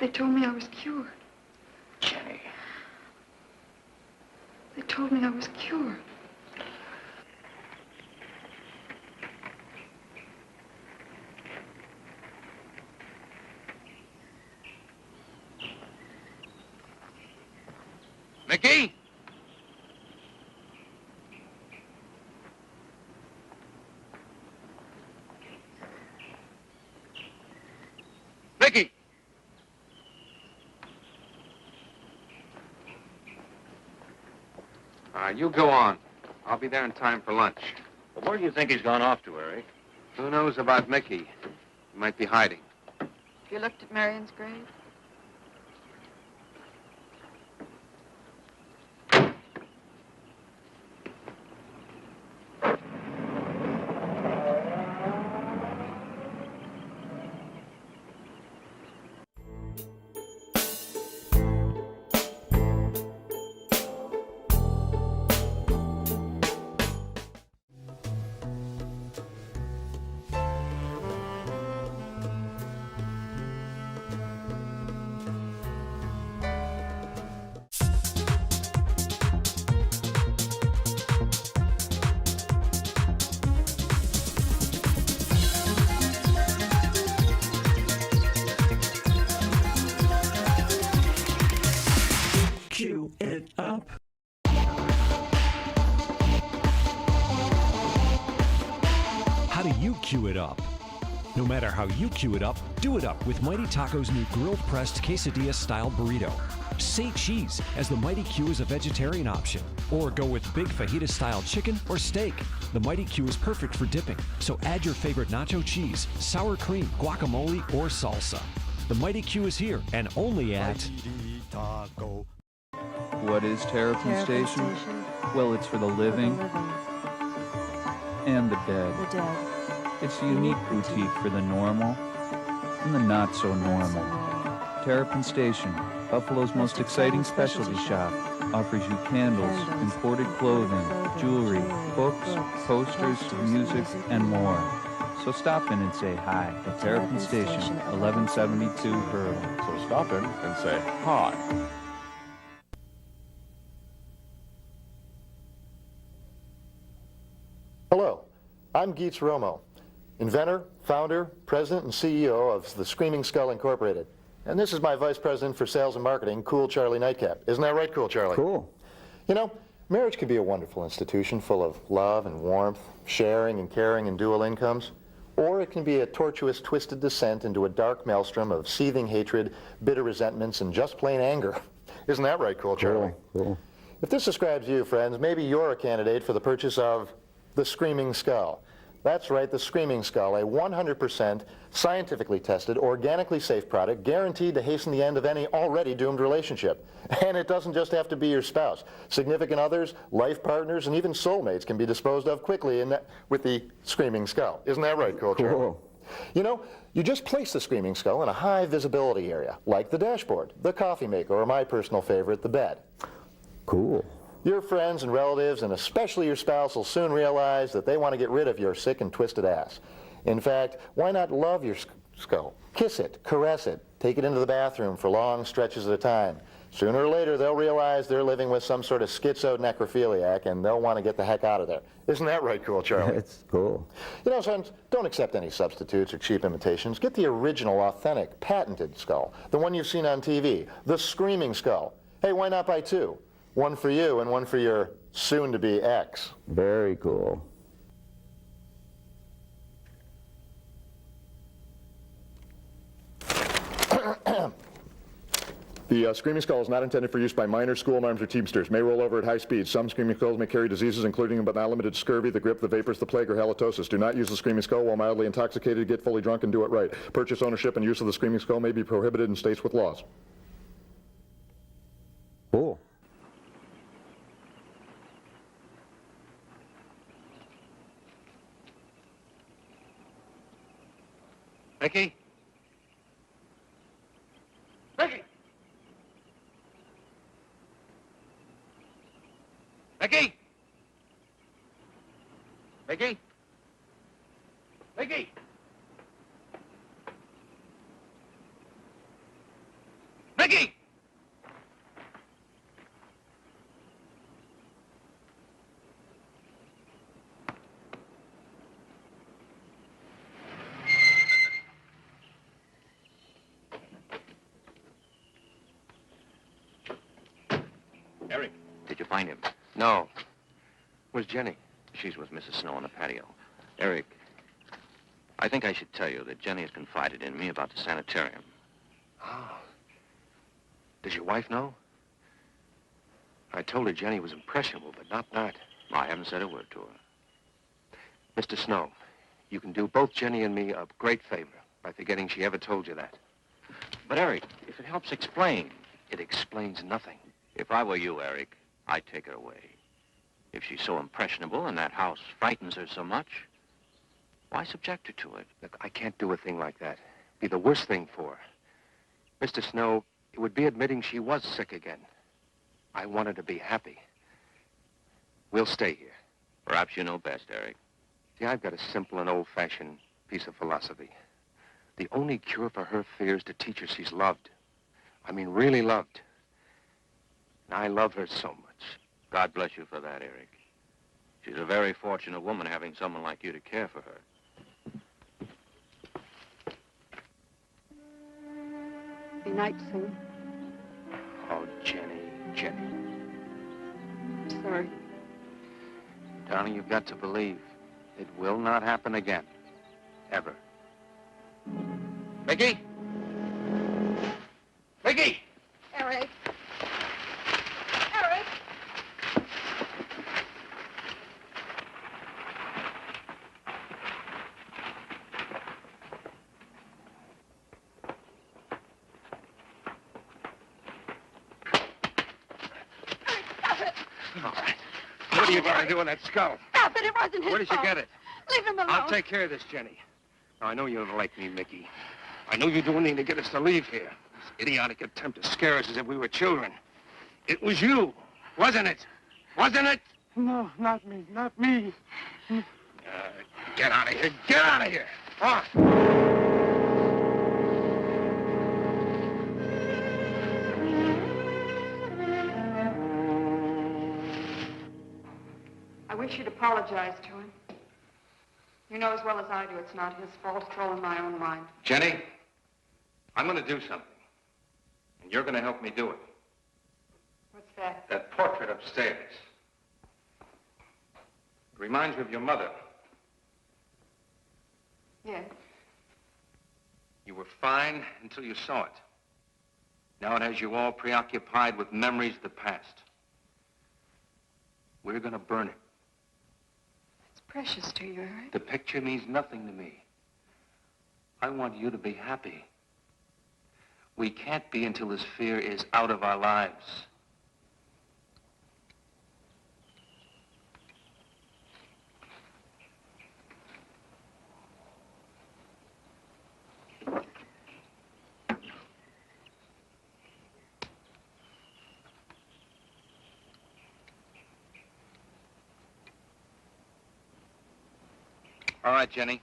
They told me I was cured. Jenny. They told me I was cured. Mickey? Mickey! You go on. I'll be there in time for lunch. Well, where do you think he's gone off to, Eric? Who knows about Mickey? He might be hiding. Have you looked at Marion's grave? Cue it up. How do you cue it up? No matter how you cue it up, do it up with Mighty Taco's new grilled pressed quesadilla-style burrito. Say cheese, as the Mighty Q is a vegetarian option. Or go with big fajita-style chicken or steak. The Mighty Q is perfect for dipping, so add your favorite nacho cheese, sour cream, guacamole, or salsa. The Mighty Q is here and only at... What is Terrapin Station? Well, it's for the living and the dead. The dead. It's a unique boutique for the normal and the not-so-normal. Terrapin Station, Buffalo's most exciting specialty shop, offers you candles, imported clothing, jewelry, books, posters, music, and more. So stop in and say hi at Terrapin Station, 1172 Hurley. So stop in and say hi. Hello, I'm Geets Romo, inventor, founder, president, and CEO of the Screaming Skull Incorporated. And this is my vice president for sales and marketing, Cool Charlie Nightcap. Isn't that right, Cool Charlie? Cool. You know, marriage can be a wonderful institution full of love and warmth, sharing and caring and dual incomes. Or it can be a tortuous, twisted descent into a dark maelstrom of seething hatred, bitter resentments, and just plain anger. Isn't that right, Cool Charlie? Cool. If this describes you, friends, maybe you're a candidate for the purchase of the Screaming Skull. That's right, the Screaming Skull, a 100% scientifically tested, organically safe product guaranteed to hasten the end of any already doomed relationship. And it doesn't just have to be your spouse. Significant others, life partners, and even soulmates can be disposed of quickly with the Screaming Skull. Isn't that right, Cool Charlie? Cool. You know, you just place the Screaming Skull in a high visibility area, like the dashboard, the coffee maker, or my personal favorite, the bed. Cool. Your friends and relatives, and especially your spouse, will soon realize that they want to get rid of your sick and twisted ass. In fact, why not love your skull? Kiss it, caress it, take it into the bathroom for long stretches at a time. Sooner or later, they'll realize they're living with some sort of schizo necrophiliac, and they'll want to get the heck out of there. Isn't that right, Cool Charlie? It's cool. You know, sons, don't accept any substitutes or cheap imitations. Get the original, authentic, patented skull, the one you've seen on TV, the Screaming Skull. Hey, why not buy two? One for you and one for your soon-to-be ex. Very cool. The Screaming Skull is not intended for use by minors, school marms, or teamsters. May roll over at high speeds. Some Screaming Skulls may carry diseases including but not limited to scurvy, the grip, the vapors, the plague, or halitosis. Do not use the Screaming Skull while mildly intoxicated. Get fully drunk and do it right. Purchase, ownership, and use of the Screaming Skull may be prohibited in states with laws. Cool. Becky? Becky! Becky! Becky? Becky! Becky! Eric, did you find him? No. Where's Jenny? She's with Mrs. Snow on the patio. Eric, I think I should tell you that Jenny has confided in me about the sanitarium. Oh. Does your wife know? I told her Jenny was impressionable, but not that. I haven't said a word to her. Mr. Snow, you can do both Jenny and me a great favor by forgetting she ever told you that. But, Eric, if it helps explain, it explains nothing. If I were you, Eric, I'd take her away. If she's so impressionable and that house frightens her so much, why subject her to it? Look, I can't do a thing like that. It'd be the worst thing for her. Mr. Snow, it would be admitting she was sick again. I want her to be happy. We'll stay here. Perhaps you know best, Eric. See, I've got a simple and old-fashioned piece of philosophy. The only cure for her fear is to teach her she's loved. I mean, really loved. And I love her so much. God bless you for that, Eric. She's a very fortunate woman having someone like you to care for her. Be night soon. Oh, Jenny, Jenny. Sorry. Darling, you've got to believe it will not happen again. Ever. Becky? Becky! Eric. All right. are you going to do with that skull? Stop it. It wasn't his Where did you fault. get it? Leave him alone. I'll take care of this, Jenny. Now, I know you don't like me, Mickey. I know you're doing anything to get us to leave here. This idiotic attempt to scare us as if we were children. It was you, wasn't it? Wasn't it? No, not me. Not me. Get out of here. Get out of here. Come on. I wish you'd apologize to him. You know as well as I do it's not his fault. It's all in my own mind. Jenny, I'm going to do something. And you're going to help me do it. What's that? That portrait upstairs. It reminds me of your mother. Yes. You were fine until you saw it. Now it has you all preoccupied with memories of the past. We're going to burn it. It's precious to you, Eric. The picture means nothing to me. I want you to be happy. We can't be until this fear is out of our lives. All right, Jenny.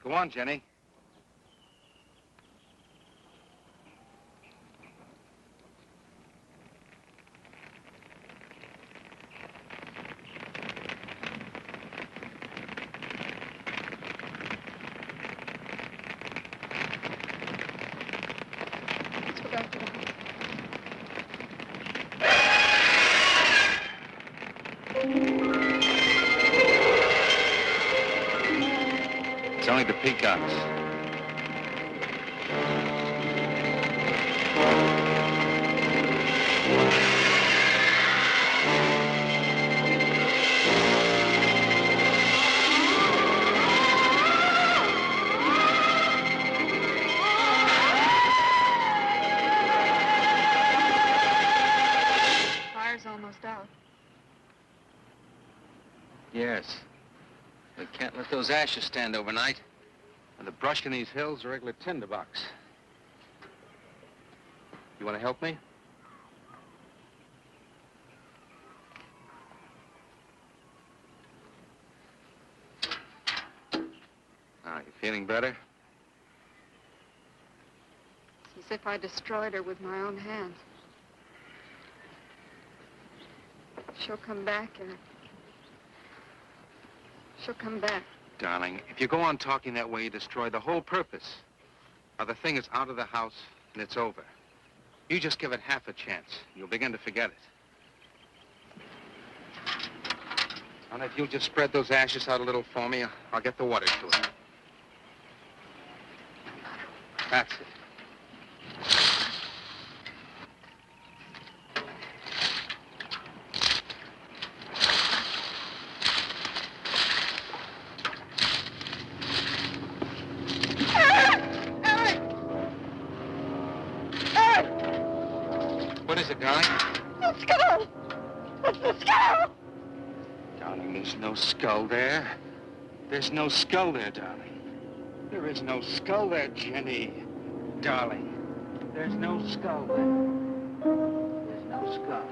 Go on, Jenny. Let's go back to the house. It's only the peacocks. Fire's almost out. Yes. We can't let those ashes stand overnight. And the brush in these hills are regular tinderbox. You want to help me? Now, you feeling better? It's as if I destroyed her with my own hands. She'll come back, Eric. She'll come back. Darling, if you go on talking that way, you destroy the whole purpose. Now, the thing is out of the house, and it's over. You just give it half a chance. You'll begin to forget it. And if you'll just spread those ashes out a little for me, I'll get the water to it. That's it. What is it, darling? The skull! It's the skull! Darling, there's no skull there. There's no skull there, darling. There is no skull there, Jenny. Darling, there's no skull there. There's no skull.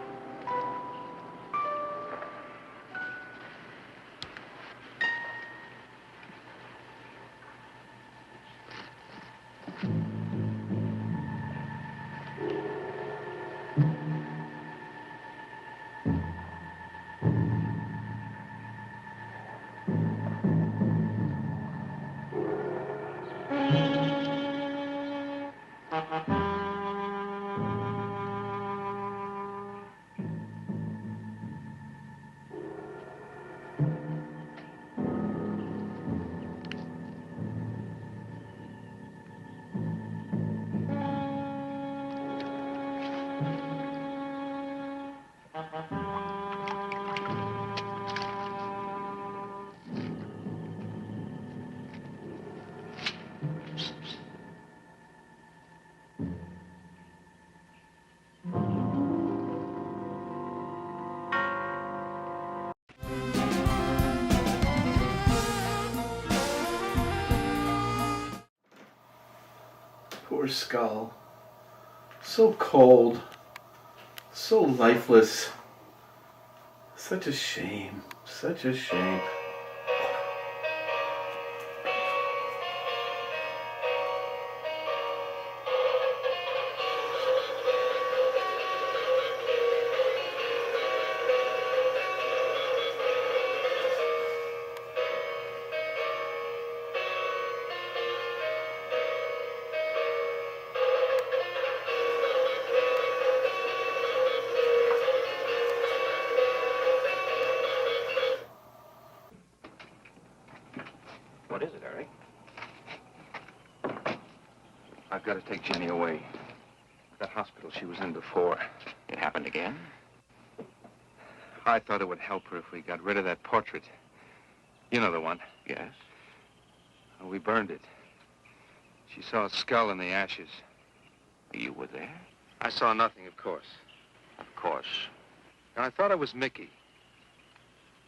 poor skull. So cold. So lifeless. Such a shame. Such a shame. What is it, Eric? I've got to take Jenny away. That hospital she was in before. It happened again? I thought it would help her if we got rid of that portrait. You know the one. Yes. We burned it. She saw a skull in the ashes. You were there? I saw nothing, of course. Of course. And I thought it was Mickey.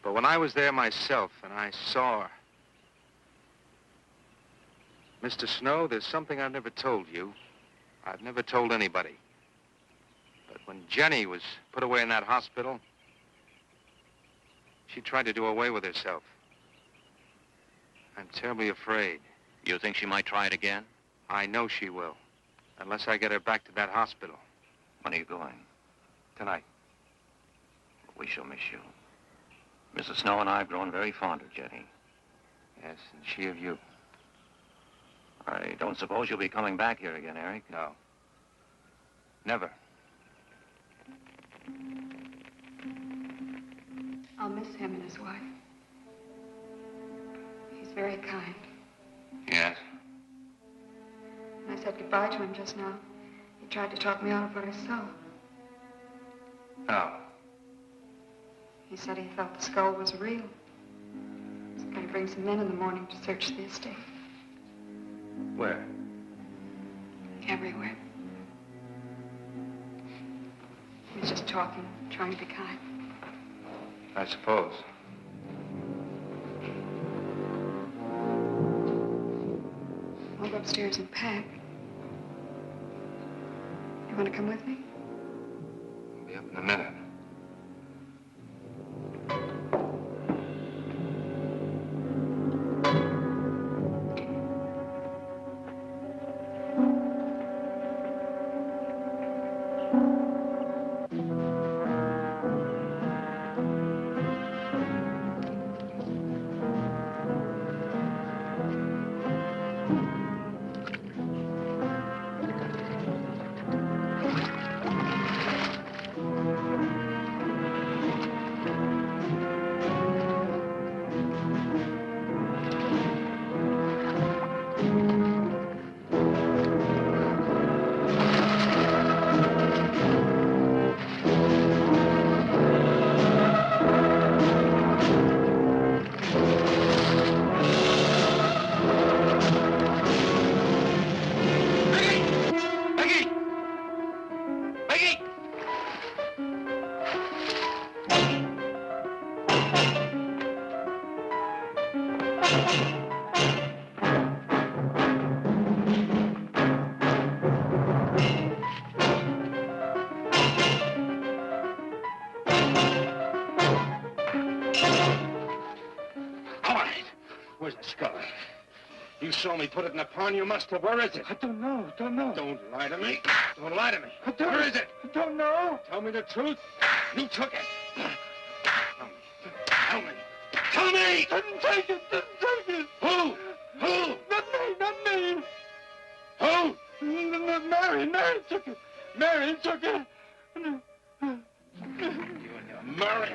But when I was there myself and I saw her... Mr. Snow, there's something I've never told you. I've never told anybody. But when Jenny was put away in that hospital, she tried to do away with herself. I'm terribly afraid. You think she might try it again? I know she will. Unless I get her back to that hospital. When are you going? Tonight. We shall miss you. Mrs. Snow and I have grown very fond of Jenny. Yes, and she of you. I don't suppose you'll be coming back here again, Eric? No. Never. I'll miss him and his wife. He's very kind. Yes? When I said goodbye to him just now, he tried to talk me out of what I saw. Oh. He said he felt the skull was real. He's going to bring some men in the morning to search the estate. Where? Everywhere. He was just talking, trying to be kind. I suppose. I'll go upstairs and pack. You want to come with me? I'll be up in a minute. You saw me put it in the pond. You must have. Where is it? I don't know. Don't know. Don't lie to me. Don't lie to me. Where is it? I don't know. Tell me the truth. You took it. Tell me. Tell me. Didn't take it. Didn't take it. Who? Not me. Not me. Who? Mary. Mary took it. Mary took it. You and your Mary.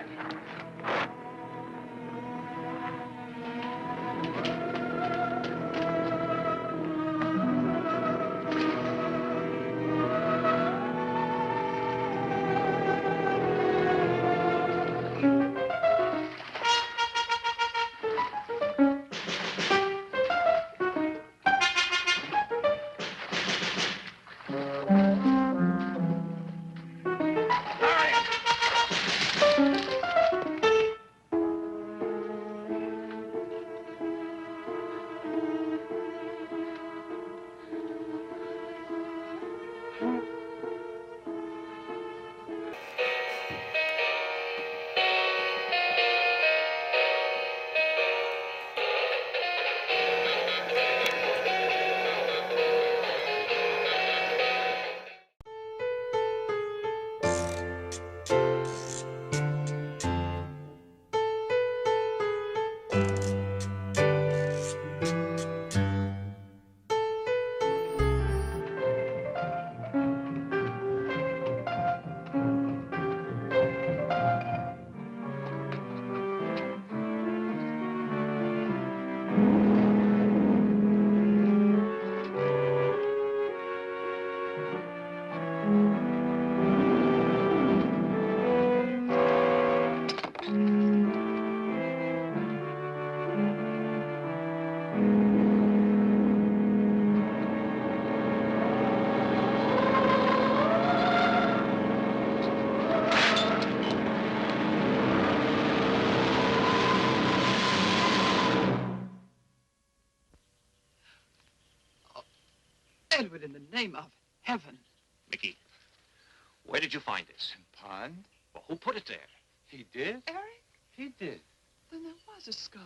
Edward, in the name of heaven. Mickey, where did you find this? Pond? Well, who put it there? He did? Eric? He did. Then there was a skull.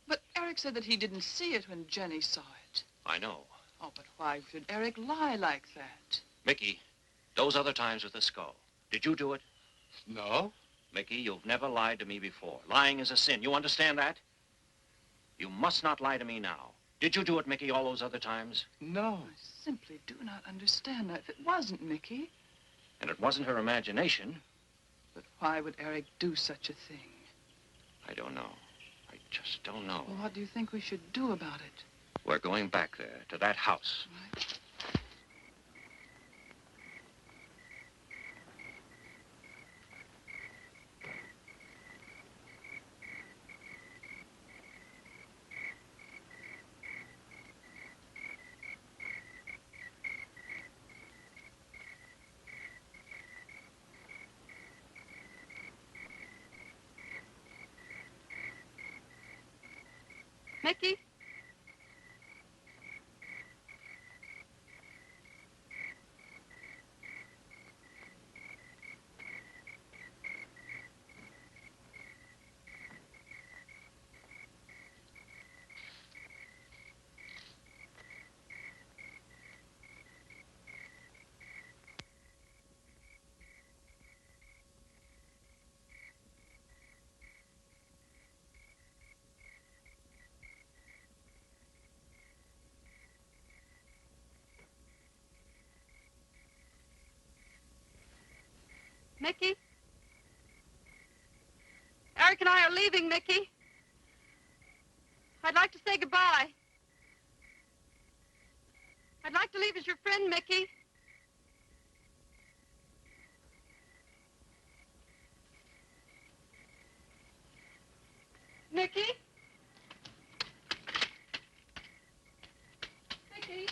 But Eric said that he didn't see it when Jenny saw it. I know. Oh, but why should Eric lie like that? Mickey, those other times with the skull, did you do it? No. Mickey, you've never lied to me before. Lying is a sin. You understand that? You must not lie to me now. Did you do it, Mickey, all those other times? No. I simply do not understand that. If it wasn't Mickey. And it wasn't her imagination. But why would Eric do such a thing? I don't know. I just don't know. Well, what do you think we should do about it? We're going back there, to that house. Right. Mickey? Mickey? Eric and I are leaving, Mickey. I'd like to say goodbye. I'd like to leave as your friend, Mickey. Mickey? Mickey?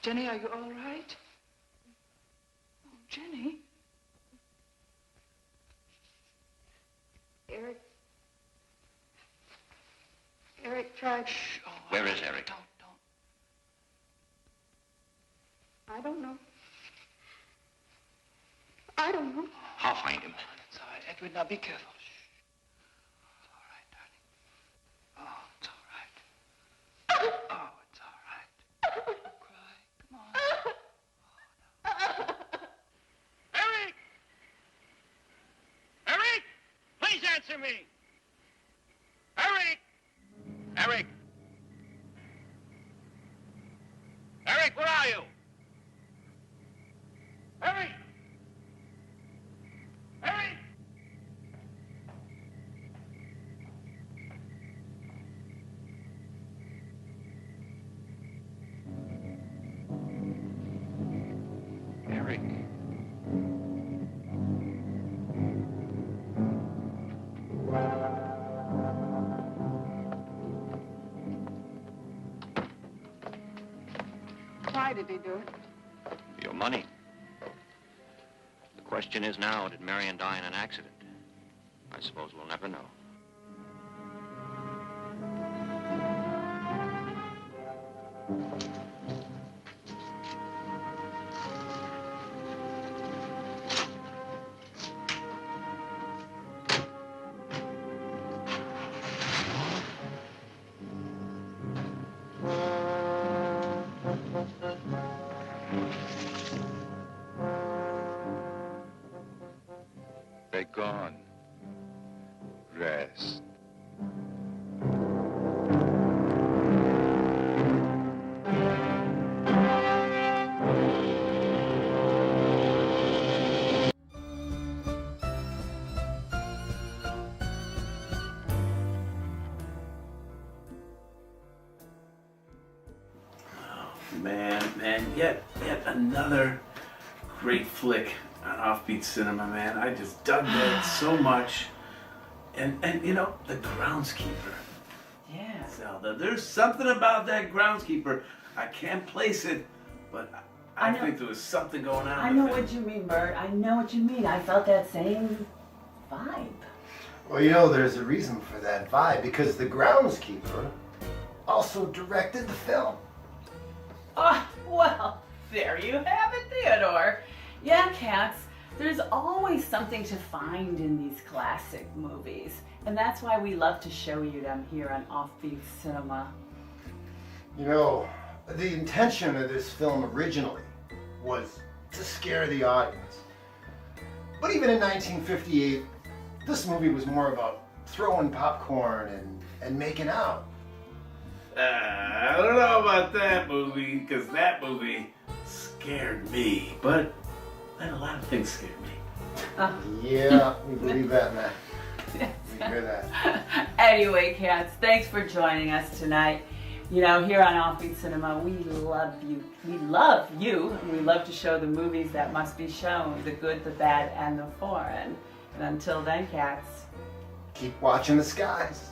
Jenny, are you all right? Oh, Jenny. Eric tried... Shh. Oh, Where is Eric? Don't. I don't know. I don't know. I'll find him. It's all right. Edward, now be careful. Shh. It's all right, darling. Oh, it's all right. Oh, it's all right. Don't cry. Come on. Eric! Eric! Please answer me! Eric! Eric! Eric, where are you? Eric! Eric! Eric. Why did he do it? Your money. The question is now, did Marion die in an accident? I suppose we'll never know. They're gone. Rest. Man, yet another great flick on Offbeat Cinema, man. I just dug that so much. And you know, the groundskeeper. Yeah. Zelda, there's something about that groundskeeper. I can't place it, but I think there was something going on. I know what you mean, Bert. I know what you mean. I felt that same vibe. Well, you know, there's a reason for that vibe, because the groundskeeper also directed the film. Ah, well, there you have it, Theodore. Yeah, cats, there's always something to find in these classic movies. And that's why we love to show you them here on Offbeat Cinema. You know, the intention of this film originally was to scare the audience. But even in 1958, this movie was more about throwing popcorn and making out. I don't know about that movie, because that movie scared me. But a lot of things scared me. Yeah, we believe that, man. We hear that. Anyway, cats, thanks for joining us tonight. You know, here on Offbeat Cinema, we love you. We love you, and we love to show the movies that must be shown, the good, the bad, and the foreign. And until then, cats, keep watching the skies.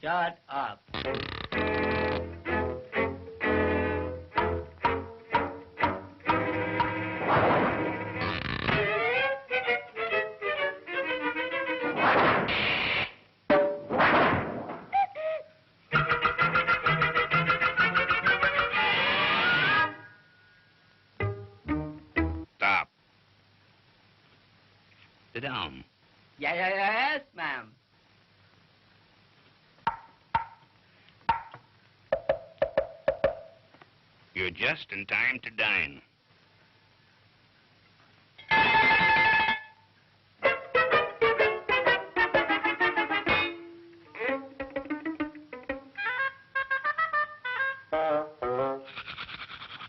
Shut up. Stop. Sit down. Yes, ma'am. You're just in time to dine.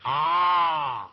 Ah!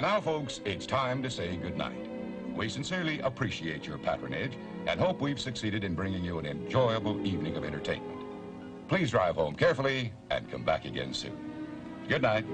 And now, folks, it's time to say goodnight. We sincerely appreciate your patronage and hope we've succeeded in bringing you an enjoyable evening of entertainment. Please drive home carefully and come back again soon. Good night.